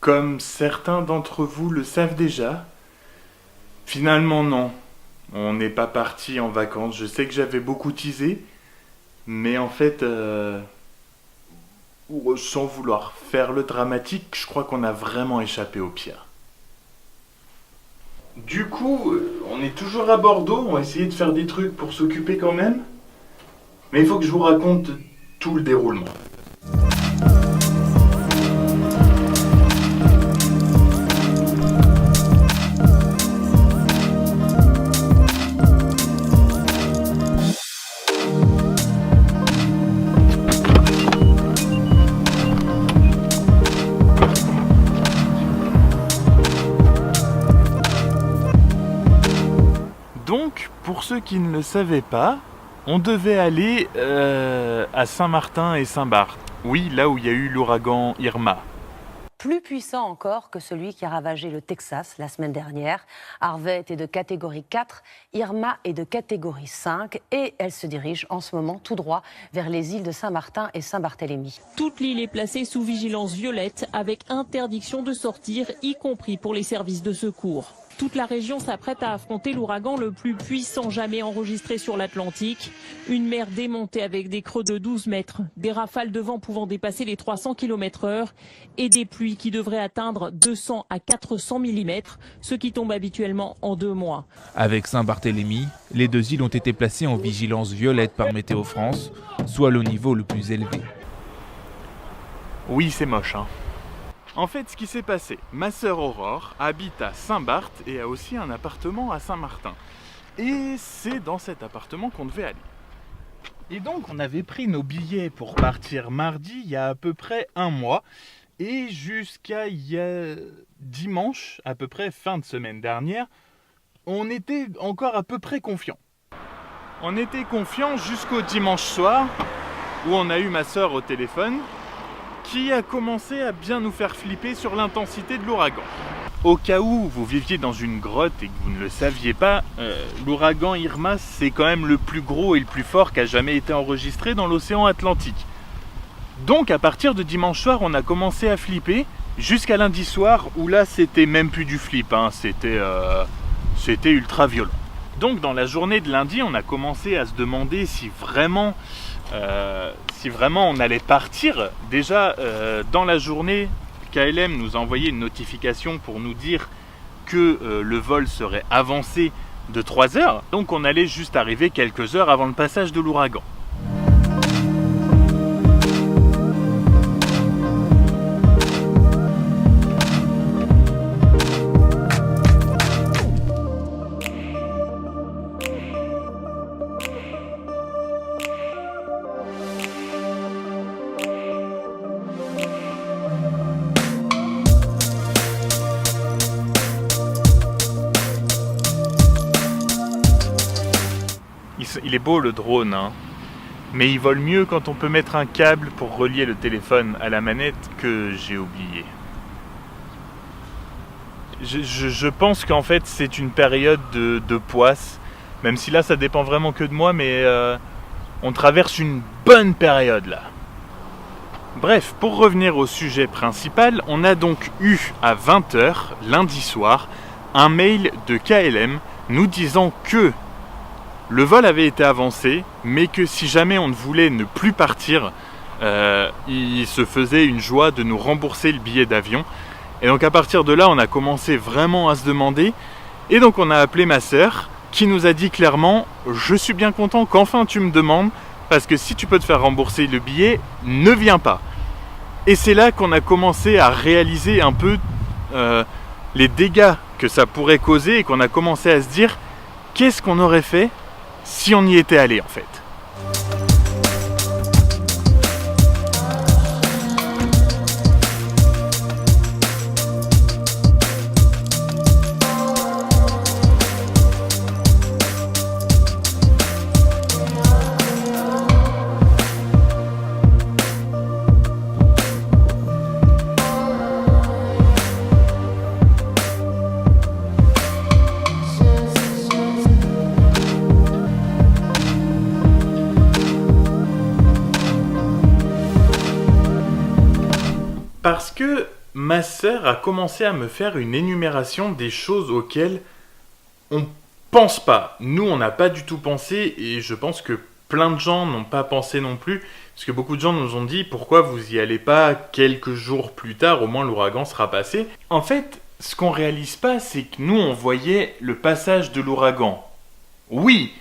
Comme certains d'entre vous le savent déjà, finalement non, on n'est pas parti en vacances. Je sais que j'avais beaucoup teasé, mais en fait, sans vouloir faire le dramatique, je crois qu'on a vraiment échappé au pire. Du coup, on est toujours à Bordeaux, on va essayer de faire des trucs pour s'occuper quand même, mais il faut que je vous raconte tout le déroulement. Donc, pour ceux qui ne le savaient pas, on devait aller à Saint-Martin et Saint-Barth. Oui, là où il y a eu l'ouragan Irma. Plus puissant encore que celui qui a ravagé le Texas la semaine dernière. Harvey était de catégorie 4, Irma est de catégorie 5 et elle se dirige en ce moment tout droit vers les îles de Saint-Martin et Saint-Barthélemy. Toute l'île est placée sous vigilance violette avec interdiction de sortir, y compris pour les services de secours. Toute la région s'apprête à affronter l'ouragan le plus puissant jamais enregistré sur l'Atlantique. Une mer démontée avec des creux de 12 mètres, des rafales de vent pouvant dépasser les 300 km/h et des pluies qui devraient atteindre 200 à 400 mm, ce qui tombe habituellement en 2 mois. Avec Saint-Barthélemy, les 2 îles ont été placées en vigilance violette par Météo France, soit le niveau le plus élevé. Oui, c'est moche, hein. En fait, ce qui s'est passé, ma sœur Aurore habite à Saint-Barth et a aussi un appartement à Saint-Martin. Et c'est dans cet appartement qu'on devait aller. Et donc, on avait pris nos billets pour partir mardi, il y a à peu près 1 mois. Et jusqu'à dimanche, à peu près fin de semaine dernière, on était encore à peu près confiants. On était confiants jusqu'au dimanche soir, où on a eu ma sœur au téléphone, qui a commencé à bien nous faire flipper sur l'intensité de l'ouragan. Au cas où vous viviez dans une grotte et que vous ne le saviez pas, l'ouragan Irma, c'est quand même le plus gros et le plus fort qui a jamais été enregistré dans l'océan Atlantique. Donc à partir de dimanche soir, on a commencé à flipper, jusqu'à lundi soir, où là c'était même plus du flip, hein, c'était ultra violent. Donc dans la journée de lundi, on a commencé à se demander si vraiment on allait partir. Déjà, dans la journée, KLM nous a envoyé une notification pour nous dire que le vol serait avancé de 3 heures. Donc on allait juste arriver quelques heures avant le passage de l'ouragan. Il est beau le drone, hein, mais il vole mieux quand on peut mettre un câble pour relier le téléphone à la manette que j'ai oublié. Je pense qu'en fait c'est une période de poisse, même si là ça dépend vraiment que de moi, mais on traverse une bonne période là. Bref, pour revenir au sujet principal, on a donc eu à 20h lundi soir un mail de KLM nous disant que le vol avait été avancé, mais que si jamais on voulait ne plus partir, il se faisait une joie de nous rembourser le billet d'avion. Et donc à partir de là, on a commencé vraiment à se demander. Et donc on a appelé ma sœur, qui nous a dit clairement « Je suis bien content qu'enfin tu me demandes, parce que si tu peux te faire rembourser le billet, ne viens pas ». Et c'est là qu'on a commencé à réaliser un peu les dégâts que ça pourrait causer, et qu'on a commencé à se dire « Qu'est-ce qu'on aurait fait si on y était allé en fait ?» Parce que ma sœur a commencé à me faire une énumération des choses auxquelles on pense pas. Nous, on n'a pas du tout pensé et je pense que plein de gens n'ont pas pensé non plus. Parce que beaucoup de gens nous ont dit pourquoi vous y allez pas quelques jours plus tard, au moins l'ouragan sera passé. En fait, ce qu'on réalise pas, c'est que nous, on voyait le passage de l'ouragan. Oui,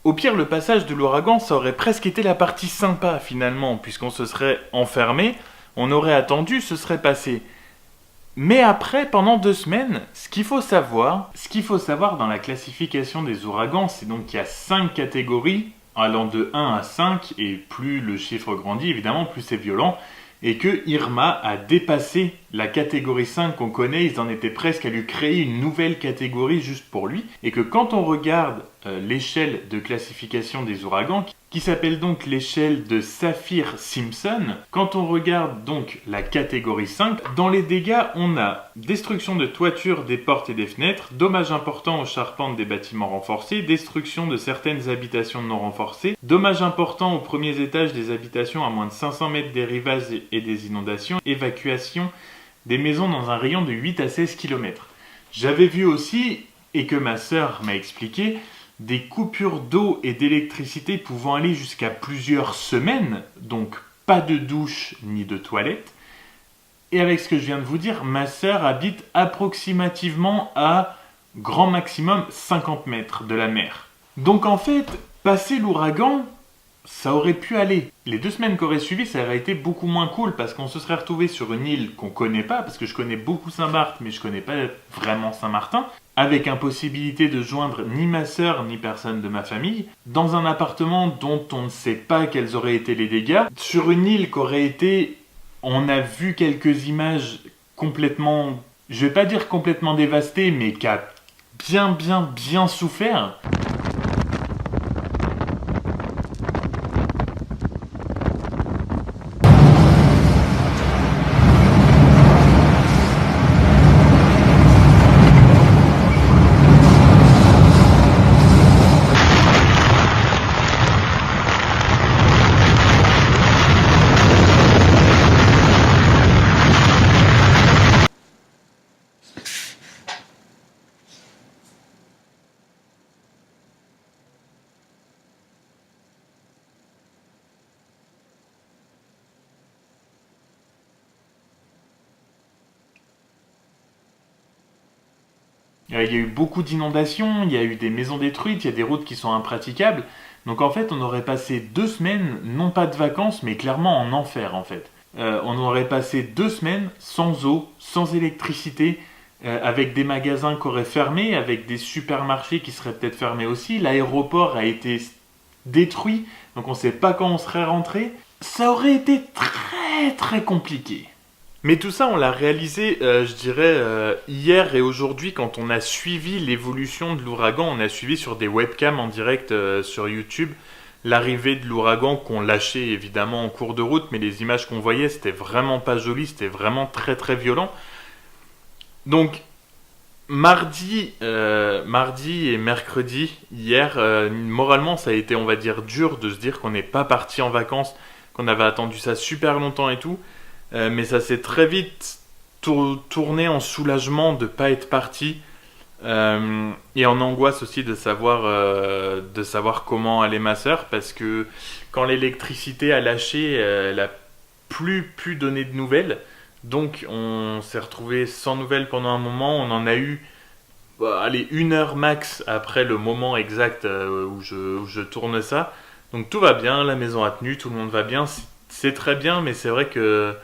au pire, le passage de l'ouragan, ça aurait presque été la partie sympa finalement, puisqu'on se serait enfermé, on aurait attendu, ce serait passé. Mais après, pendant 2 semaines, ce qu'il faut savoir dans la classification des ouragans, c'est donc qu'il y a 5 catégories, allant de 1 à 5, et plus le chiffre grandit, évidemment, plus c'est violent, et que Irma a dépassé la catégorie 5 qu'on connaît, ils en étaient presque à lui créer une nouvelle catégorie juste pour lui, et que quand on regarde l'échelle de classification des ouragans, qui s'appelle donc l'échelle de Saffir-Simpson, quand on regarde donc la catégorie 5, dans les dégâts, on a destruction de toiture des portes et des fenêtres, dommages importants aux charpentes des bâtiments renforcés, destruction de certaines habitations non renforcées, dommages importants aux premiers étages des habitations à moins de 500 mètres des rivages et des inondations, évacuation des maisons dans un rayon de 8 à 16 km. J'avais vu aussi, et que ma sœur m'a expliqué, des coupures d'eau et d'électricité pouvant aller jusqu'à plusieurs semaines, donc pas de douche ni de toilette. Et avec ce que je viens de vous dire, ma sœur habite approximativement à grand maximum 50 mètres de la mer. Donc en fait, passer l'ouragan, ça aurait pu aller. Les 2 semaines qui auraient suivi, ça aurait été beaucoup moins cool parce qu'on se serait retrouvé sur une île qu'on connaît pas, parce que je connais beaucoup Saint-Barth, mais je connais pas vraiment Saint-Martin, avec impossibilité de joindre ni ma sœur ni personne de ma famille, dans un appartement dont on ne sait pas quels auraient été les dégâts, sur une île qu'aurait été, on a vu quelques images complètement, je vais pas dire complètement dévastées, mais qui a bien souffert. Il y a eu beaucoup d'inondations, il y a eu des maisons détruites, il y a des routes qui sont impraticables. Donc en fait, on aurait passé 2 semaines, non pas de vacances, mais clairement en enfer en fait. On aurait passé 2 semaines sans eau, sans électricité, avec des magasins qui auraient fermé, avec des supermarchés qui seraient peut-être fermés aussi. L'aéroport a été détruit, donc on ne sait pas quand on serait rentré. Ça aurait été très compliqué. Mais tout ça, on l'a réalisé, je dirais, hier et aujourd'hui, quand on a suivi l'évolution de l'ouragan. On a suivi sur des webcams en direct sur YouTube l'arrivée de l'ouragan qu'on lâchait évidemment en cours de route, mais les images qu'on voyait, c'était vraiment pas joli, c'était vraiment très violent. Donc, mardi et mercredi, hier, moralement, ça a été, on va dire, dur de se dire qu'on n'est pas parti en vacances, qu'on avait attendu ça super longtemps et tout. Mais ça s'est très vite tourné en soulagement de ne pas être parti et en angoisse aussi de savoir comment allait ma sœur, parce que quand l'électricité a lâché, elle n'a plus pu donner de nouvelles, donc on s'est retrouvé sans nouvelles pendant un moment. On en a eu 1 heure max après le moment exact où je tourne ça, donc tout va bien, la maison a tenu, tout le monde va bien, c'est très bien, mais c'est vrai que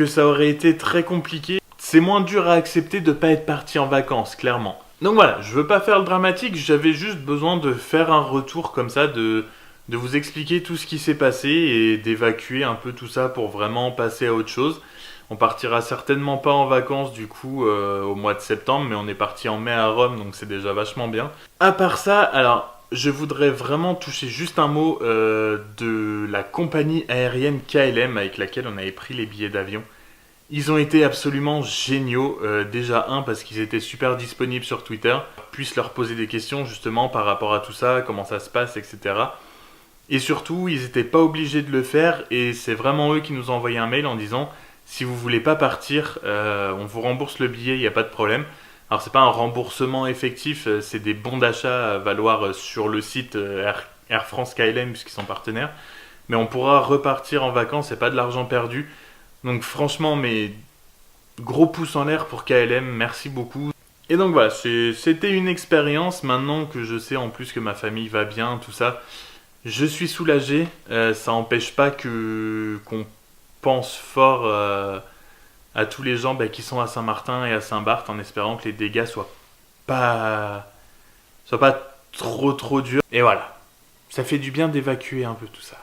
ça aurait été très compliqué. C'est moins dur à accepter de ne pas être parti en vacances, clairement. Donc voilà, je veux pas faire le dramatique, j'avais juste besoin de faire un retour comme ça, de vous expliquer tout ce qui s'est passé et d'évacuer un peu tout ça pour vraiment passer à autre chose. On partira certainement pas en vacances du coup au mois de septembre, mais on est parti en mai à Rome, donc c'est déjà vachement bien. À part ça, alors je voudrais vraiment toucher juste un mot de la compagnie aérienne KLM avec laquelle on avait pris les billets d'avion. Ils ont été absolument géniaux. Déjà, parce qu'ils étaient super disponibles sur Twitter. Puisse leur poser des questions justement par rapport à tout ça, comment ça se passe, etc. Et surtout, ils n'étaient pas obligés de le faire et c'est vraiment eux qui nous ont envoyé un mail en disant Si vous voulez pas partir, on vous rembourse le billet, il n'y a pas de problème. Alors c'est pas un remboursement effectif, c'est des bons d'achat à valoir sur le site Air France KLM puisqu'ils sont partenaires. Mais on pourra repartir en vacances, c'est pas de l'argent perdu. Donc franchement, mais gros pouce en l'air pour KLM, merci beaucoup. Et donc voilà, c'était une expérience. Maintenant que je sais en plus que ma famille va bien, tout ça, je suis soulagé. Ça n'empêche pas qu'on pense fort à tous les gens qui sont à Saint-Martin et à Saint-Barth en espérant que les dégâts soient pas trop durs. Et voilà, ça fait du bien d'évacuer un peu tout ça.